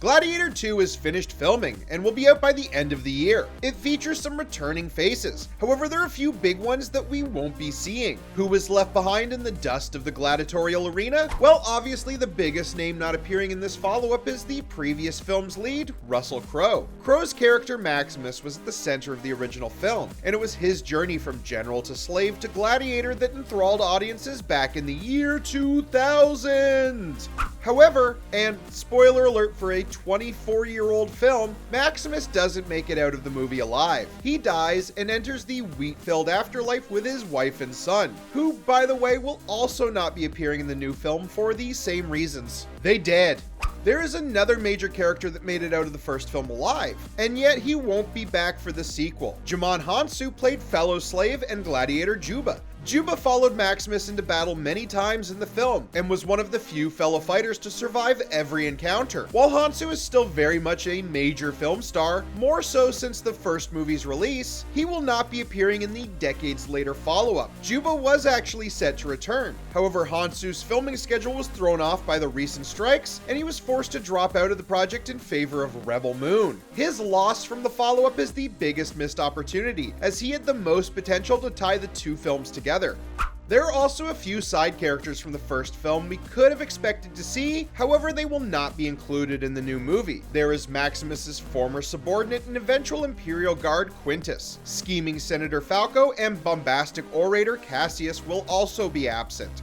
Gladiator 2 is finished filming and will be out by the end of the year. It features some returning faces, however there are a few big ones that we won't be seeing. Who was left behind in the dust of the gladiatorial arena? Well, obviously the biggest name not appearing in this follow-up is the previous film's lead, Russell Crowe. Crowe's character Maximus was at the center of the original film, and it was his journey from general to slave to gladiator that enthralled audiences back in the year 2000. However, and spoiler alert for a 24-year-old film, Maximus doesn't make it out of the movie alive. He dies and enters the wheat-filled afterlife with his wife and son, who, by the way, will also not be appearing in the new film for the same reasons. They dead. There is another major character that made it out of the first film alive, and yet he won't be back for the sequel. Djimon Hounsou played fellow slave and gladiator Juba. Juba followed Maximus into battle many times in the film, and was one of the few fellow fighters to survive every encounter. While Hounsou is still very much a major film star, more so since the first movie's release, he will not be appearing in the decades later follow-up. Juba was actually set to return. However, Hounsou's filming schedule was thrown off by the recent strikes, and he was forced to drop out of the project in favor of Rebel Moon. His loss from the follow-up is the biggest missed opportunity, as he had the most potential to tie the two films together. There are also a few side characters from the first film we could have expected to see, however they will not be included in the new movie. There is Maximus's former subordinate and eventual Imperial Guard Quintus. Scheming Senator Falco and bombastic orator Cassius will also be absent.